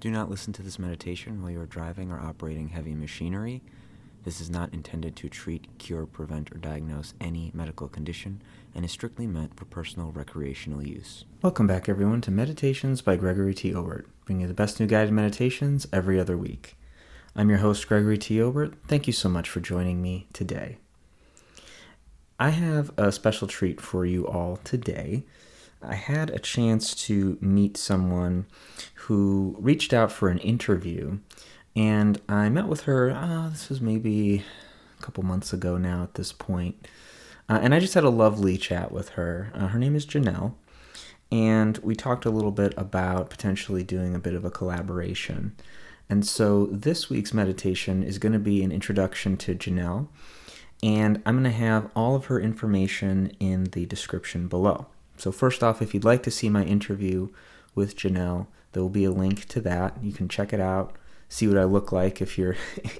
Do not listen to this meditation while you are driving or operating heavy machinery. This is not intended to treat, cure, prevent, or diagnose any medical condition and is strictly meant for personal recreational use. Welcome back, everyone, to Meditations by Gregory T. Obert, bringing you the best new guided meditations every other week. I'm your host, Gregory T. Obert. Thank you so much for joining me today. I have a special treat for you all today. I had a chance to meet someone who reached out for an interview, and I met with her, this was maybe a couple months ago now at this point, and I just had a lovely chat with her. Her name is Janell, and we talked a little bit about potentially doing a bit of a collaboration. And so this week's meditation is going to be an introduction to Janell, and I'm going to have all of her information in the description below. So first off, if you'd like to see my interview with Janell, there will be a link to that. You can check it out, see what I look like if you're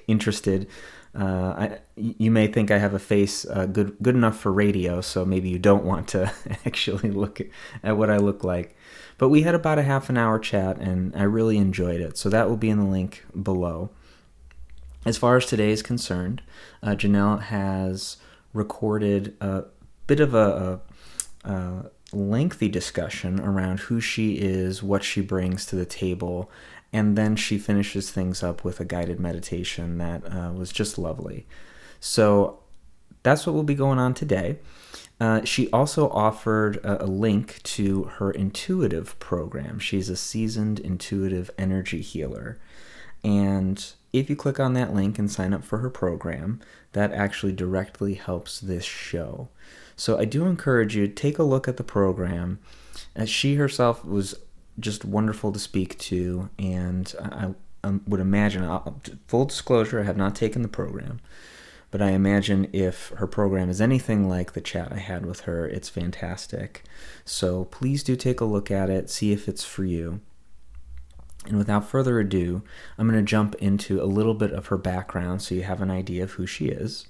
interested. You may think I have a face good enough for radio, so maybe you don't want to actually look at what I look like. But we had about a half an hour chat, and I really enjoyed it. So that will be in the link below. As far as today is concerned, Janell has recorded a bit of a lengthy discussion around who she is, what she brings to the table, and then she finishes things up with a guided meditation that was just lovely. So that's what will be going on today. She also offered a link to her intuitive program. She's a seasoned intuitive energy healer. And if you click on that link and sign up for her program, that actually directly helps this show. So I do encourage you to take a look at the program. She herself was just wonderful to speak to, and I would imagine, full disclosure, I have not taken the program, but I imagine if her program is anything like the chat I had with her, it's fantastic. So please do take a look at it, see if it's for you. And without further ado, I'm going to jump into a little bit of her background so you have an idea of who she is.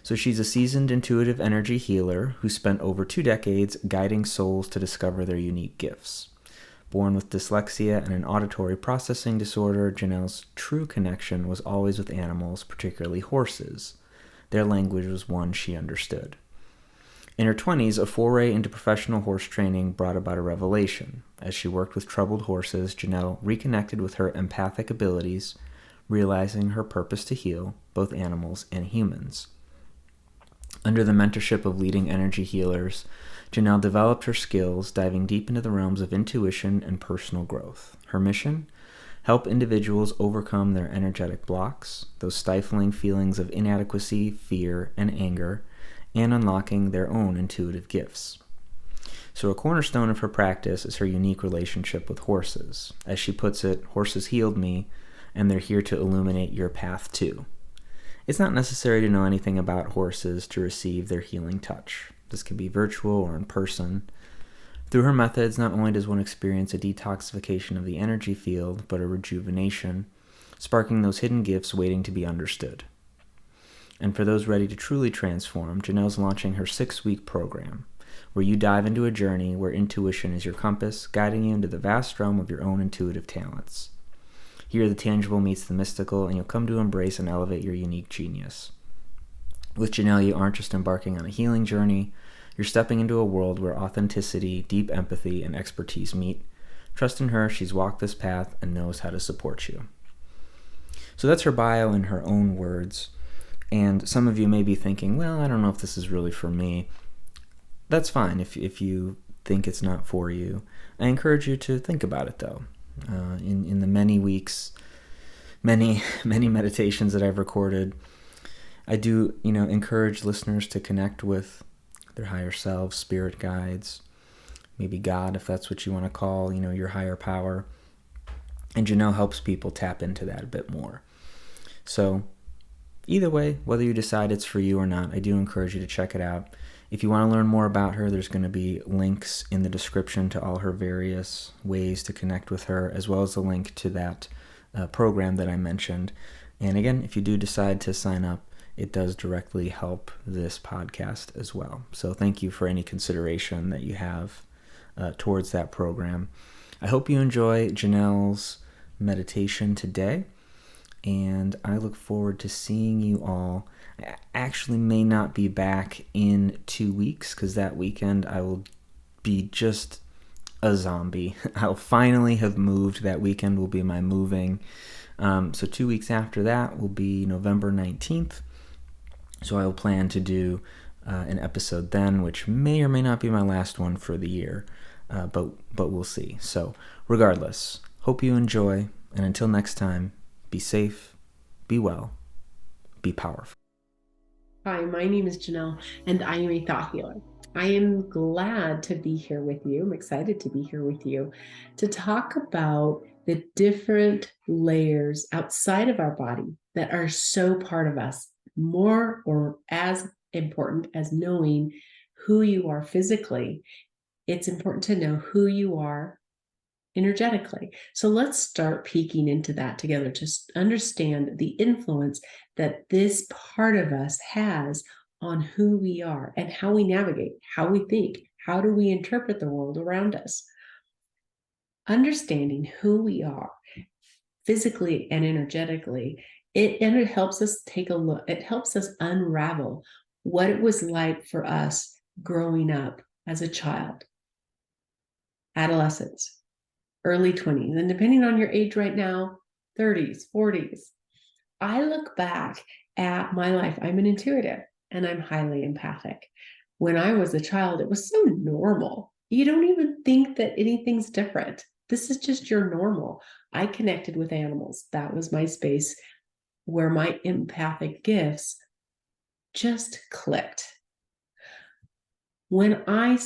So she's a seasoned intuitive energy healer who spent over 2 decades guiding souls to discover their unique gifts. Born with dyslexia and an auditory processing disorder, Janell's true connection was always with animals, particularly horses. Their language was one she understood. In her 20s, a foray into professional horse training brought about a revelation. As she worked with troubled horses, Janell reconnected with her empathic abilities, realizing her purpose to heal both animals and humans. Under the mentorship of leading energy healers, Janell developed her skills, diving deep into the realms of intuition and personal growth. Her mission? Help individuals overcome their energetic blocks, those stifling feelings of inadequacy, fear, and anger, and unlocking their own intuitive gifts. So a cornerstone of her practice is her unique relationship with horses. As she puts it, horses healed me, and they're here to illuminate your path too. It's not necessary to know anything about horses to receive their healing touch. This can be virtual or in person. Through her methods, not only does one experience a detoxification of the energy field, but a rejuvenation, sparking those hidden gifts waiting to be understood. And for those ready to truly transform, Janell's launching her 6-week program, where you dive into a journey where intuition is your compass, guiding you into the vast realm of your own intuitive talents. Here, the tangible meets the mystical, and you'll come to embrace and elevate your unique genius. With Janell, you aren't just embarking on a healing journey, you're stepping into a world where authenticity, deep empathy, and expertise meet. Trust in her, she's walked this path and knows how to support you. So that's her bio in her own words. And some of you may be thinking, well, I don't know if this is really for me. That's fine if you think it's not for you. I encourage you to think about it, though. In the many weeks, many meditations that I've recorded, I do, encourage listeners to connect with their higher selves, spirit guides, maybe God, if that's what you want to call, your higher power. And Janell helps people tap into that a bit more. So either way, whether you decide it's for you or not, I do encourage you to check it out. If you want to learn more about her, there's going to be links in the description to all her various ways to connect with her, as well as a link to that program that I mentioned. And again, if you do decide to sign up, it does directly help this podcast as well. So thank you for any consideration that you have towards that program. I hope you enjoy Janell's meditation today, and I look forward to seeing you all. I actually may not be back in 2 weeks because that weekend I will be just a zombie. I'll finally have moved. That weekend will be my moving. So 2 weeks after that will be November 19th. So I will plan to do an episode then, which may or may not be my last one for the year, but we'll see. So regardless, hope you enjoy, and until next time, be safe, be well, be powerful. Hi, my name is Janell, and I am a thought healer. I am glad to be here with you. I'm excited to be here with you to talk about the different layers outside of our body that are so part of us, more or as important as knowing who you are physically. It's important to know who you are energetically. So let's start peeking into that together to understand the influence that this part of us has on who we are and how we navigate, how we think, how do we interpret the world around us. Understanding who we are physically and energetically, it helps us take a look, it helps us unravel what it was like for us growing up as a child, adolescence, early 20s, and depending on your age right now, 30s, 40s. I look back at my life. I'm an intuitive and I'm highly empathic. When I was a child, it was so normal. You don't even think that anything's different. This is just your normal. I connected with animals. That was my space where my empathic gifts just clicked. When I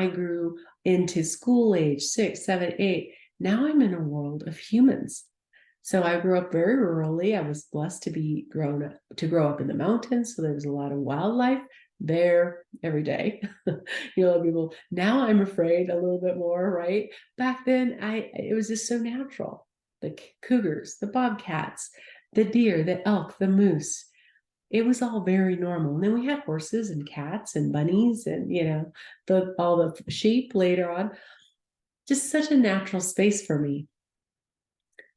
grew into school age, 6, 7, 8, now I'm in a world of humans. So I grew up very rurally. I was blessed to grow up in the mountains. So there was a lot of wildlife there every day. People. Now I'm afraid a little bit more, right? Back then, it was just so natural. The cougars, the bobcats, the deer, the elk, the moose. It was all very normal. And then we had horses and cats and bunnies and, all the sheep later on. Just such a natural space for me.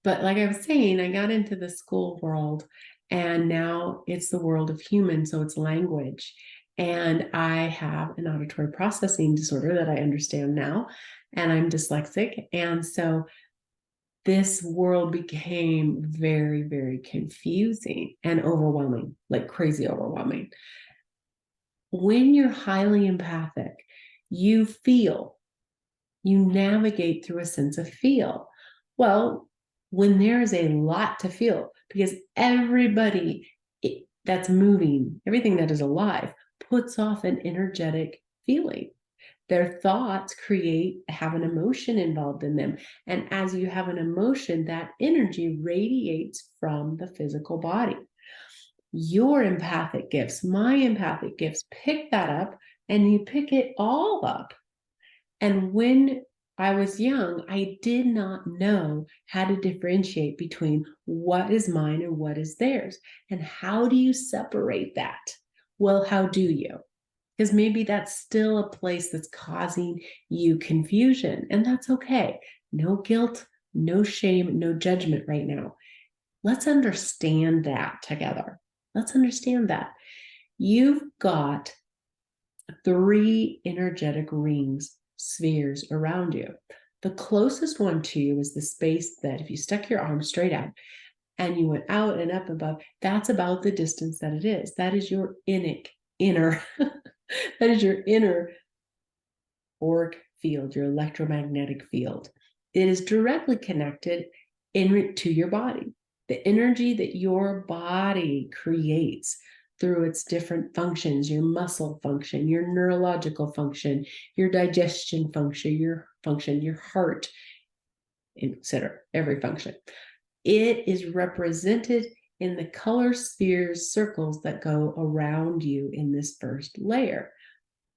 But like I was saying, I got into the school world and now it's the world of humans. So it's language. And I have an auditory processing disorder that I understand now, and I'm dyslexic. And so this world became very, very confusing and overwhelming, like crazy overwhelming. When you're highly empathic, you navigate through a sense of feel. Well, when there's a lot to feel, because everybody that's moving, everything that is alive, puts off an energetic feeling. Their thoughts have an emotion involved in them. And as you have an emotion, that energy radiates from the physical body. Your empathic gifts, my empathic gifts, pick that up, and you pick it all up. And when I was young, I did not know how to differentiate between what is mine and what is theirs. And how do you separate that? Well, how do you? Because maybe that's still a place that's causing you confusion, and that's okay. No guilt, no shame, no judgment right now. Let's understand that together. Let's understand that. You've got 3 energetic rings, spheres around you. The closest one to you is the space that if you stuck your arm straight out and you went out and up above, that's about the distance that it is. That is your inner that is your inner auric field, your electromagnetic field. It is directly connected to your body. The energy that your body creates through its different functions, your muscle function, your neurological function, your digestion function, your heart, etc., every function. It is represented in the color spheres, circles that go around you in this first layer.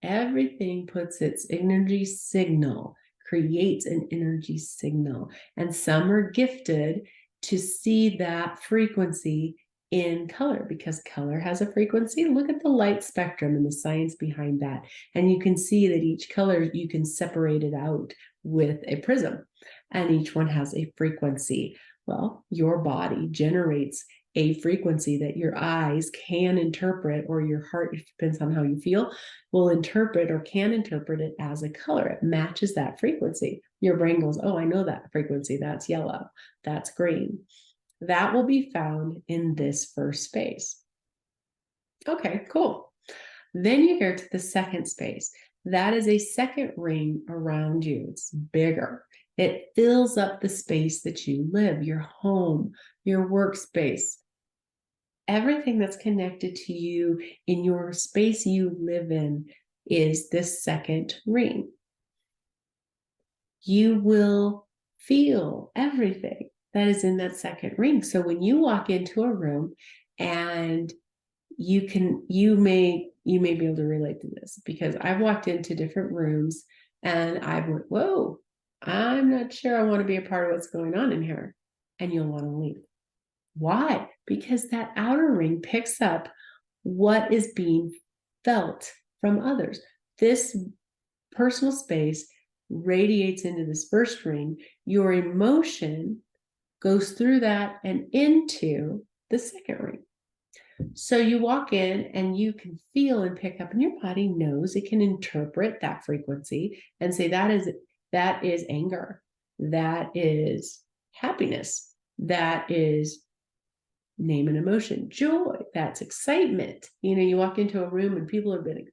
Everything puts its energy signal, creates an energy signal, and some are gifted to see that frequency in color because color has a frequency. Look at the light spectrum and the science behind that. And you can see that each color, you can separate it out with a prism. and each one has a frequency. Well, your body generates a frequency that your eyes can interpret, or your heart, it depends on how you feel, will interpret or can interpret it as a color. It matches that frequency. Your brain goes, oh, I know that frequency. That's yellow. That's green. That will be found in this first space. Okay, cool. Then you go to the second space. That is a second ring around you. It's bigger. It fills up the space that you live, your home, your workspace, everything that's connected to you in your space you live in is this second ring. You will feel everything that is in that second ring. So when you walk into a room, and you may be able to relate to this, because I've walked into different rooms and I've went, whoa, I'm not sure I want to be a part of what's going on in here. And you'll want to leave. Why? Because that outer ring picks up what is being felt from others. This personal space radiates into this first ring. Your emotion goes through that and into the second ring. So you walk in and you can feel and pick up, and your body knows, it can interpret that frequency and say that is anger, that is happiness, that is, name an emotion, joy, that's excitement. You walk into a room and people have been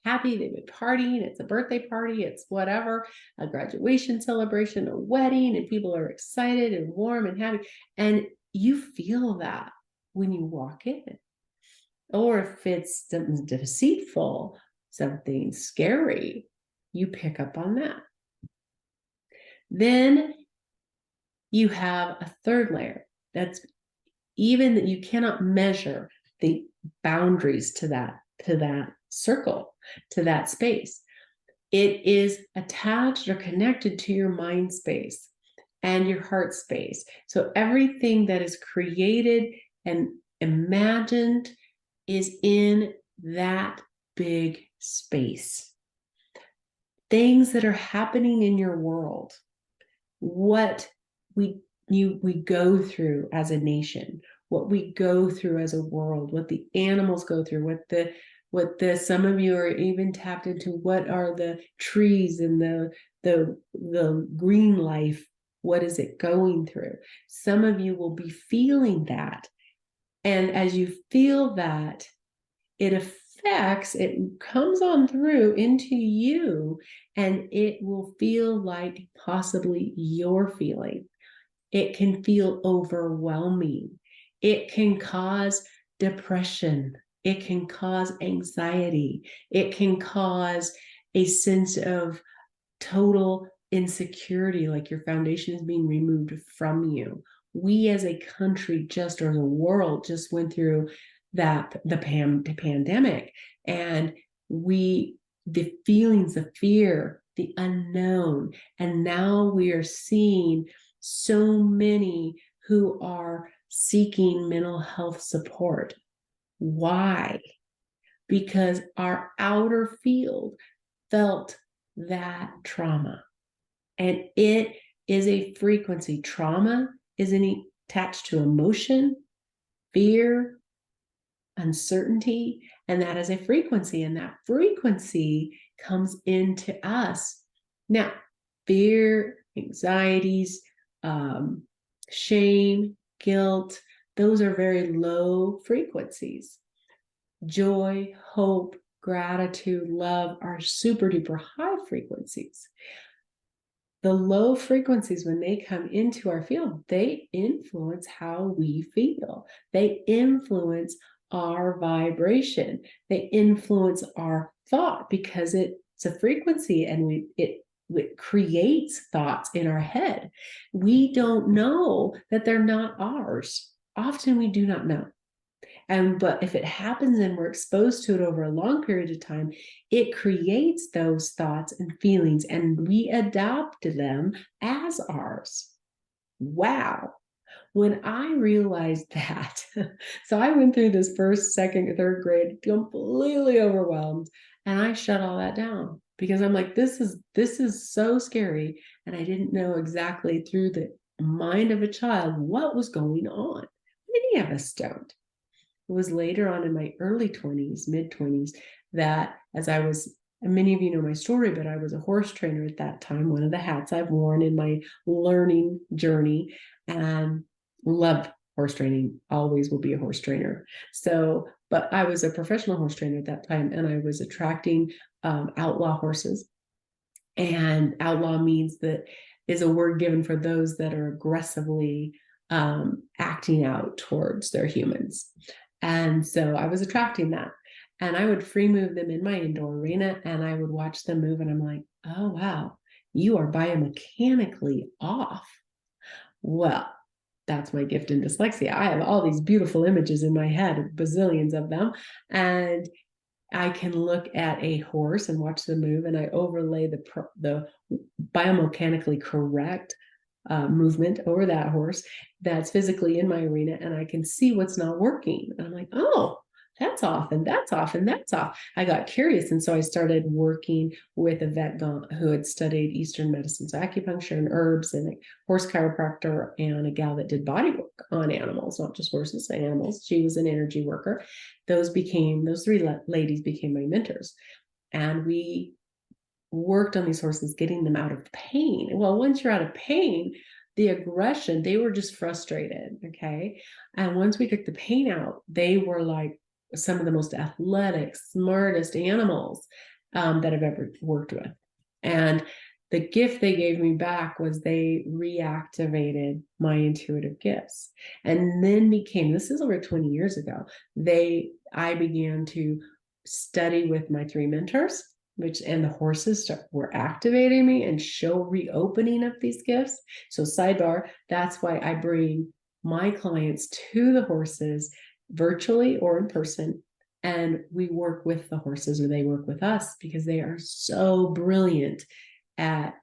happy, they've been partying, it's a birthday party, it's whatever, a graduation celebration, a wedding, and people are excited and warm and happy, and you feel that when you walk in. Or if it's something deceitful, something scary, you pick up on that. Then you have a third layer that's even that you cannot measure the boundaries to that circle, to that space. It is attached or connected to your mind space and your heart space. So everything that is created and imagined is in that big space. Things that are happening in your world, what we go through as a nation, what we go through as a world, what the animals go through, what the some of you are even tapped into, what are the trees and the green life, what is it going through? Some of you will be feeling that. And as you feel that, it comes on through into you, and it will feel like possibly you're feeling. It can feel overwhelming. It can cause depression. It can cause anxiety. It can cause a sense of total insecurity, like your foundation is being removed from you. We as a country, just or the world, just went through the pandemic, and the feelings of fear, the unknown, and now we are seeing so many who are seeking mental health support. Why? Because our outer field felt that trauma, and it is a frequency. Trauma is attached to emotion, fear, uncertainty, and that is a frequency, and that frequency comes into us. Now, fear, anxieties, shame, guilt, those are very low frequencies. Joy, hope, gratitude, love are super duper high frequencies. The low frequencies, when they come into our field, they influence how we feel. They influence our vibration. They influence our thought, because it's a frequency, and it creates thoughts in our head. We don't know that they're not ours. Often we do not know. But if it happens and we're exposed to it over a long period of time, it creates those thoughts and feelings, and we adopt them as ours. Wow. When I realized that, so I went through this first, second, third grade completely overwhelmed, and I shut all that down. because I'm like, this is so scary. And I didn't know exactly through the mind of a child what was going on. Many of us don't. It was later on in my early 20s, mid 20s, that as I was, and many of you know my story, but I was a horse trainer at that time, one of the hats I've worn in my learning journey, and loved horse training, always will be a horse trainer. So, but I was a professional horse trainer at that time, and I was attracting outlaw horses. And outlaw means that is a word given for those that are aggressively acting out towards their humans. And so I was attracting that. And I would free move them in my indoor arena and I would watch them move. And I'm like, oh, wow, you are biomechanically off. Well, that's my gift in dyslexia. I have all these beautiful images in my head, bazillions of them. And I can look at a horse and watch them move, and I overlay the biomechanically correct movement over that horse that's physically in my arena, and I can see what's not working. And I'm like, oh, that's off, and that's off, and that's off. I got curious, and so I started working with a vet who had studied Eastern medicine, so acupuncture and herbs, and a horse chiropractor, and a gal that did body work on animals, not just horses, animals. She was an energy worker. Those three ladies became my mentors, and we worked on these horses, getting them out of pain. Well, once you're out of pain, the aggression, they were just frustrated. Okay. And once we took the pain out, they were like some of the most athletic, smartest animals that I've ever worked with. And the gift they gave me back was they reactivated my intuitive gifts. And then this is over 20 years ago, I began to study with my three mentors, and the horses were activating me and reopening of these gifts. So sidebar, that's why I bring my clients to the horses virtually or in person, and we work with the horses or they work with us, because they are so brilliant at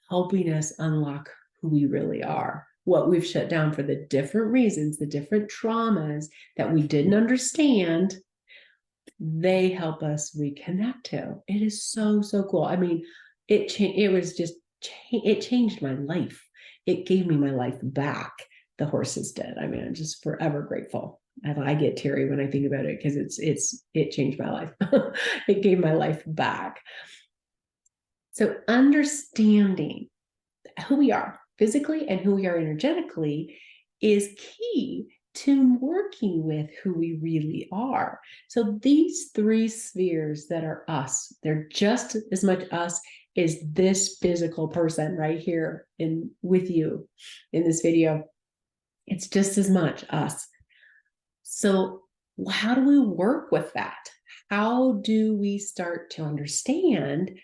helping us unlock who we really are, what we've shut down for the different reasons, the different traumas that we didn't understand. They help us reconnect to. It is so, so cool. I mean, it changed my life. It gave me my life back. The horses did. I mean, I'm just forever grateful. I get teary when I think about it, because it changed my life. It gave my life back. So understanding who we are physically and who we are energetically is key to working with who we really are. So these three spheres that are us, they're just as much us as this physical person right here with you in this video. It's just as much us. So how do we work with that? How do we start to understand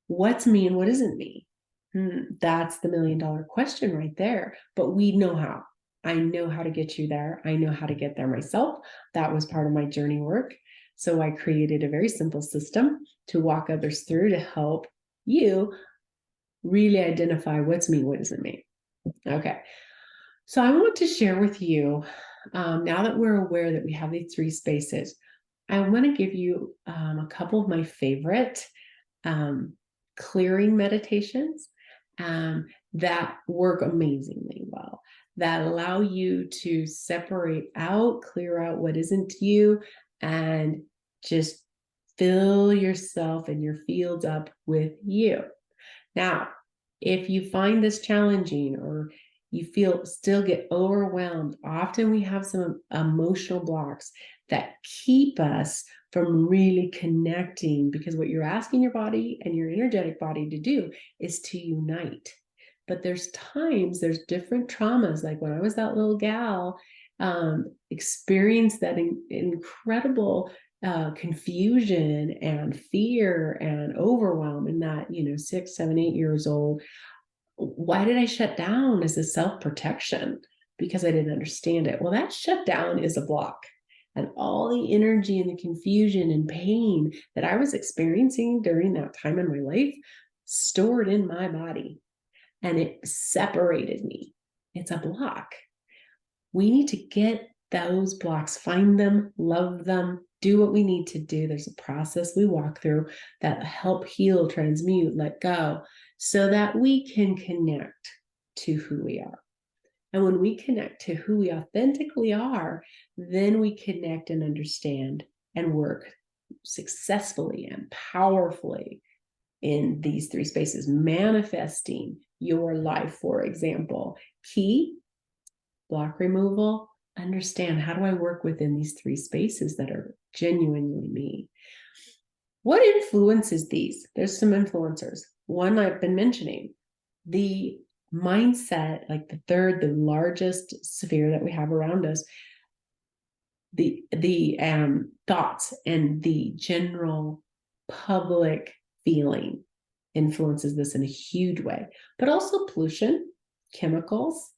what's me and what isn't me? That's the $1 million question right there. But we know how. I know how to get you there. I know how to get there myself. That was part of my journey work. So I created a very simple system to walk others through to help you really identify what's me, what isn't me. Okay. So I want to share with you, now that we're aware that we have these three spaces, I want to give you a couple of my favorite clearing meditations that work amazingly well, that allow you to separate out, clear out what isn't you, and just fill yourself and your fields up with you. Now, if you find this challenging or you still get overwhelmed, often we have some emotional blocks that keep us from really connecting, because what you're asking your body and your energetic body to do is to unite. But there's different traumas. Like when I was that little gal, experienced that incredible confusion and fear and overwhelm in that, 6, 7, 8 years old. Why did I shut down as a self-protection? Because I didn't understand it. Well, that shutdown is a block. And all the energy and the confusion and pain that I was experiencing during that time in my life stored in my body, and it separated me. It's a block. We need to get those blocks, find them, love them, do what we need to do. There's a process we walk through that help heal, transmute, let go, so that we can connect to who we are. And when we connect to who we authentically are, then we connect and understand and work successfully and powerfully in these three spaces, manifesting your life, for example. Key, block removal, understand, how do I work within these three spaces that are genuinely me? What influences these? There's some influencers. One I've been mentioning, the mindset, like the third, the largest sphere that we have around us, the thoughts and the general public feeling influences this in a huge way, but also pollution, chemicals.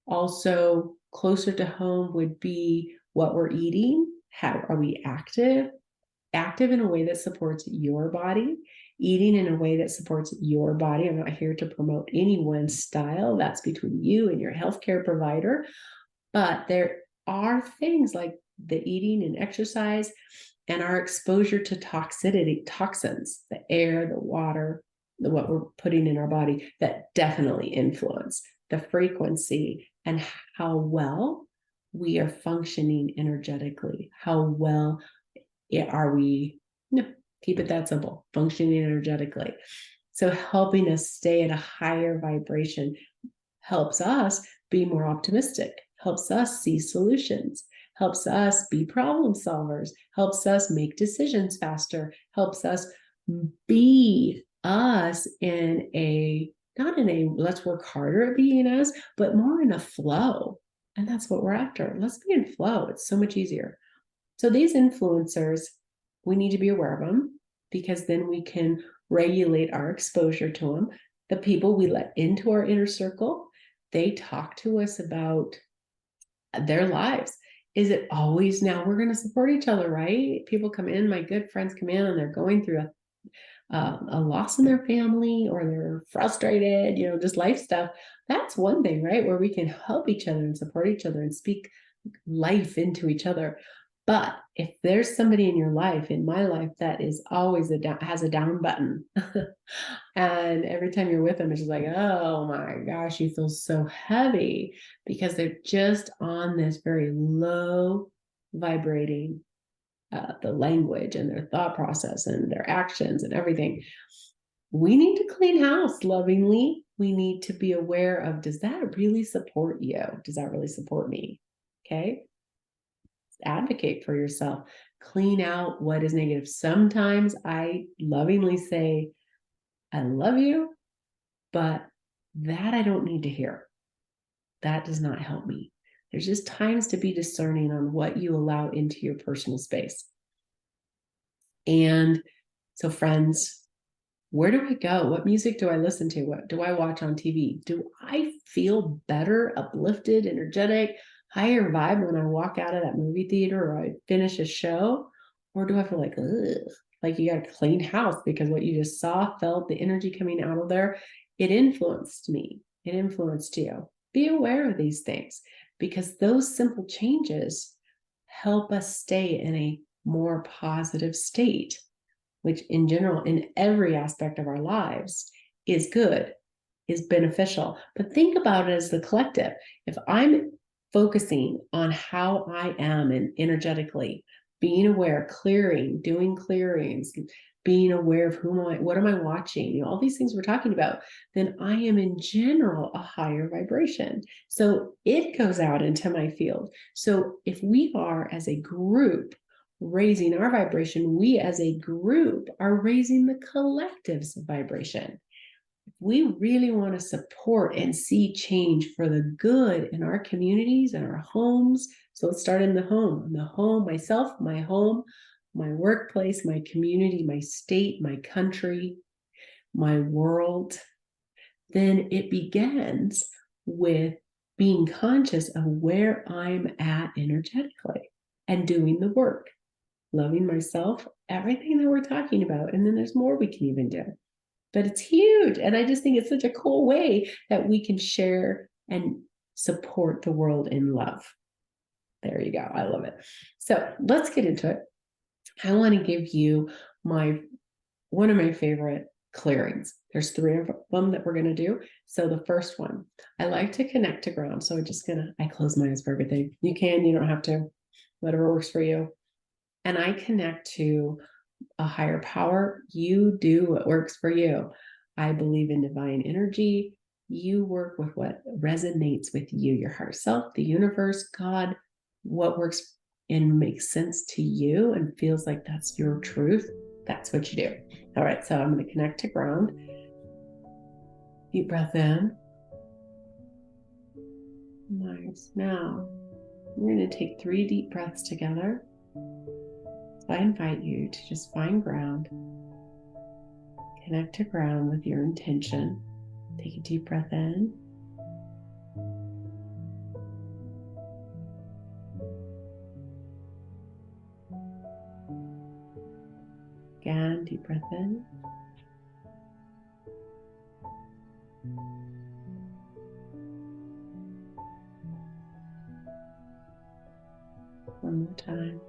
Also closer to home would be what we're eating. How are we active in a way that supports your body, eating in a way that supports your body. I'm not here to promote any one style. That's between you and your healthcare provider. But there are things like the eating and exercise and our exposure to toxins, the air, the water, what we're putting in our body, that definitely influence the frequency and how well we are functioning energetically. How well are we, keep it that simple, functioning energetically. So helping us stay at a higher vibration helps us be more optimistic, helps us see solutions, helps us be problem solvers, helps us make decisions faster, helps us be us in a, not in a let's work harder at being us, but more in a flow. And that's what we're after. Let's be in flow. It's so much easier. So these influencers, we need to be aware of them, because then we can regulate our exposure to them. The people we let into our inner circle, they talk to us about their lives. Is it always now we're going to support each other, right? People come in, my good friends come in and they're going through a loss in their family, or they're frustrated, just life stuff. That's one thing, right? Where we can help each other and support each other and speak life into each other. But if there's somebody in your life, in my life, that is always has a down button, and every time you're with them, it's just like, oh my gosh, you feel so heavy, because they're just on this very low vibrating, the language and their thought process and their actions and everything. We need to clean house lovingly. We need to be aware of, does that really support you? Does that really support me? Okay. Advocate for yourself. Clean out what is negative. Sometimes I lovingly say, I love you, but that I don't need to hear. That does not help me. There's just times to be discerning on what you allow into your personal space. And so, friends, where do I go? What music do I listen to? What do I watch on TV? Do I feel better, uplifted, energetic, higher vibe when I walk out of that movie theater or I finish a show? Or do I feel like, ugh, like you got to clean house because what you just saw, felt, the energy coming out of there, it influenced me. It influenced you. Be aware of these things, because those simple changes help us stay in a more positive state, which in general, in every aspect of our lives, is good, is beneficial. But think about it as the collective. If I'm focusing on how I am and energetically, being aware, clearing, doing clearings, being aware of what am I watching, all these things we're talking about, then I am in general a higher vibration. So it goes out into my field. So if we are as a group raising our vibration, we as a group are raising the collective's vibration. If we really want to support and see change for the good in our communities and our homes, so let's start in the home. The home, myself, my home, my workplace, my community, my state, my country, my world, then it begins with being conscious of where I'm at energetically and doing the work, loving myself, everything that we're talking about. And then there's more we can even do. But it's huge. And I just think it's such a cool way that we can share and support the world in love. There you go. I love it. So let's get into it. I want to give you one of my favorite clearings. There's 3 of them that we're going to do. So the first one, I like to connect to ground. So I close my eyes for everything. You don't have to, whatever works for you. And I connect to a higher power. You do what works for you. I believe in divine energy. You work with what resonates with you, your higher self, the universe, God, what works and makes sense to you and feels like that's your truth. That's what you do. All right, so I'm going to connect to ground. Deep breath in. Nice. Now, we're going to take 3 deep breaths together. So I invite you to just find ground. Connect to ground with your intention. Take a deep breath in. Again, deep breath in. One more time.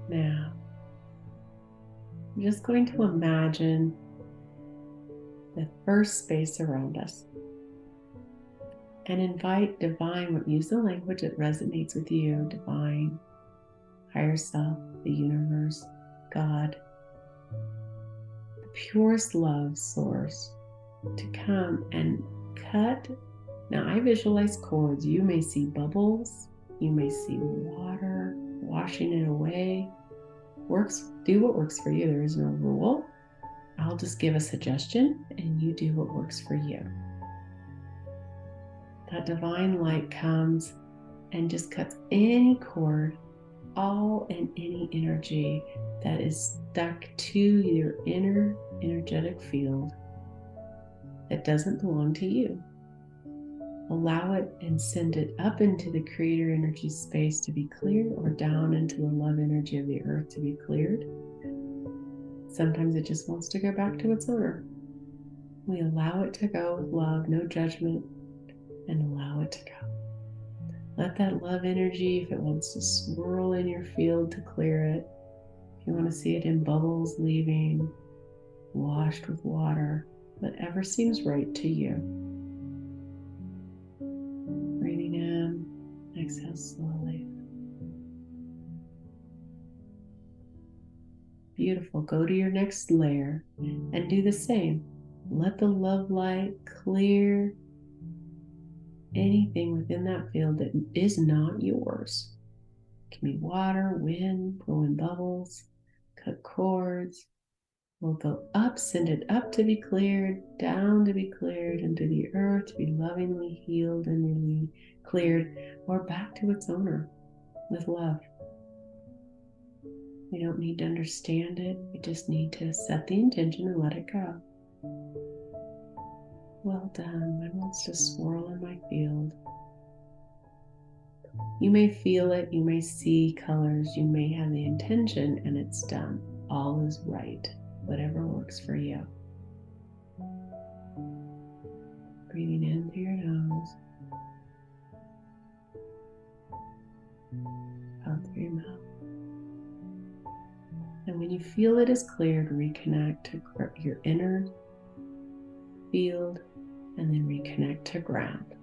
Now, I'm just going to imagine the first space around us and invite divine, use the language that resonates with you, divine, higher self, the universe, God, the purest love source to come and cut. Now I visualize cords. You may see bubbles. You may see water washing it away. Do what works for you. There is no rule. I'll just give a suggestion and you do what works for you. That divine light comes and just cuts any cord, all and any energy that is stuck to your inner energetic field that doesn't belong to you. Allow it and send it up into the creator energy space to be cleared, or down into the love energy of the earth to be cleared. Sometimes it just wants to go back to its owner. We allow it to go with love, no judgment, and allow it to go. Let that love energy, if it wants to swirl in your field, to clear it. If you want to see it in bubbles leaving, washed with water, whatever seems right to you. Breathing in, exhale slowly. Beautiful. Go to your next layer and do the same. Let the love light clear anything within that field that is not yours. It can be water, wind, blowing bubbles, cut cords. We'll go up, send it up to be cleared, down to be cleared, into the earth to be lovingly healed and really cleared, or back to its owner with love. We don't need to understand it. We just need to set the intention and let it go. Well done. Mine wants to swirl in my field. You may feel it. You may see colors. You may have the intention and it's done. All is right. Whatever works for you. Breathing in through your nose. Out through your mouth. And when you feel it is cleared, reconnect to your inner field and then reconnect to ground.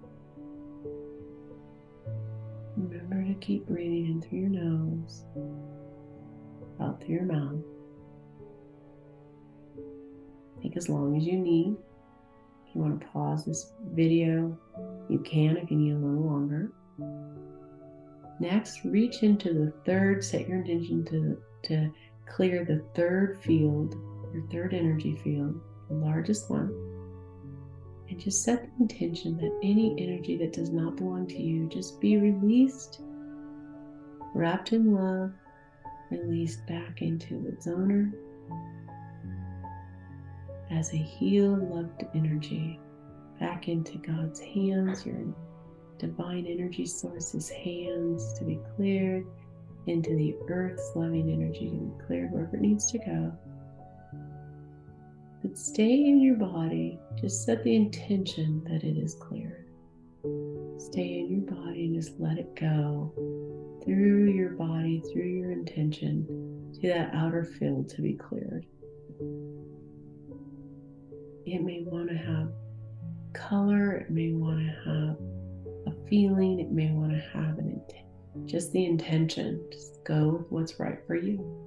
Remember to keep breathing in through your nose, out through your mouth. Take as long as you need. If you want to pause this video, you can if you need a little longer. Next, reach into the third, set your intention to clear the third field, your third energy field, the largest one. And just set the intention that any energy that does not belong to you just be released, wrapped in love, released back into its owner as a healed, loved energy, back into God's hands, your divine energy source's hands to be cleared, into the earth's loving energy to be cleared wherever it needs to go. The but stay in your body. Just set the intention that it is cleared. Stay in your body and just let it go through your body, through your intention, to that outer field to be cleared. It may want to have color, it may want to have a feeling, it may want to have an intent. Just the intention. Just go with what's right for you.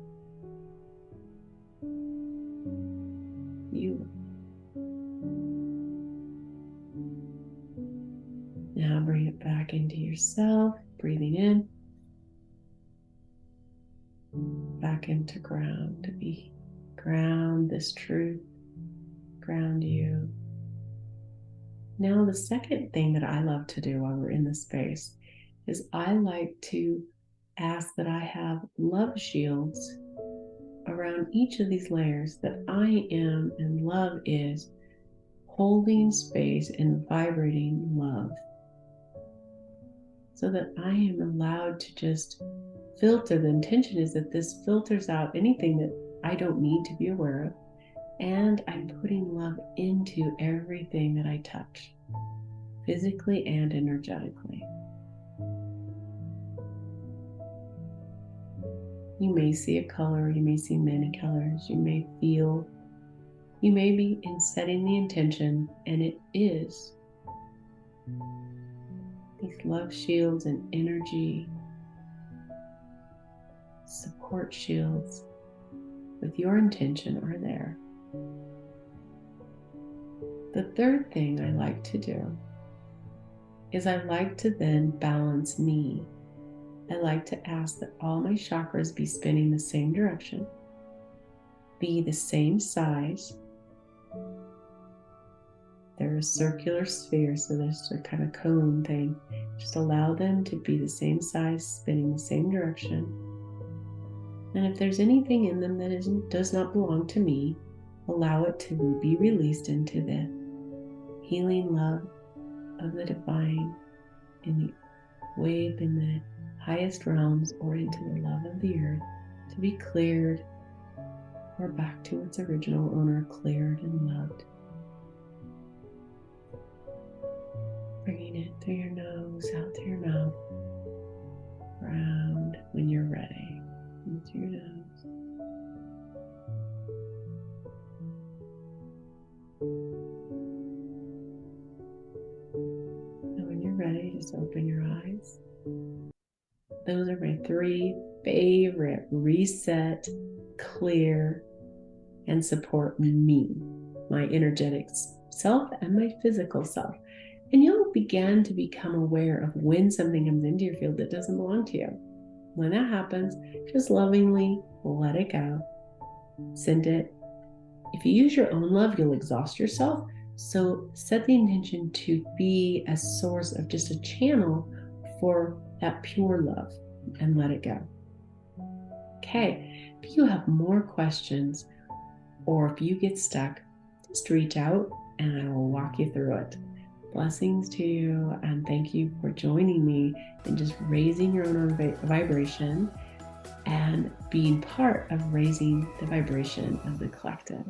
Now bring it back into yourself, breathing in, back into ground, to be ground this truth, ground you. Now the second thing that I love to do while we're in this space is I like to ask that I have love shields around each of these layers, that I am and love is holding space and vibrating love, so that I am allowed to just filter. The intention is that this filters out anything that I don't need to be aware of, and I'm putting love into everything that I touch, physically and energetically. You may see a color, you may see many colors, you may feel, you may be in setting the intention, and it is these love shields and energy support shields with your intention are there. The third thing I like to do is I like to then balance me. I like to ask that all my chakras be spinning the same direction, be the same size. They're a circular sphere, so there's a kind of cone thing. Just allow them to be the same size, spinning the same direction. And if there's anything in them that does not belong to me, allow it to be released into the healing love of the divine, in the wave in the highest realms, or into the love of the earth, to be cleared, or back to its original owner, cleared and loved. Bringing it through your nose, out through your mouth, round when you're ready. In through your nose. And when you're ready, just open your eyes. Those are my 3 favorite reset, clear, and support me, my energetic self and my physical self. And you'll begin to become aware of when something comes into your field that doesn't belong to you. When that happens, just lovingly let it go. Send it. If you use your own love, you'll exhaust yourself. So set the intention to be a source of just a channel for that pure love, and let it go. Okay, if you have more questions, or if you get stuck, just reach out and I will walk you through it. Blessings to you, and thank you for joining me in just raising your own vibration and being part of raising the vibration of the collective.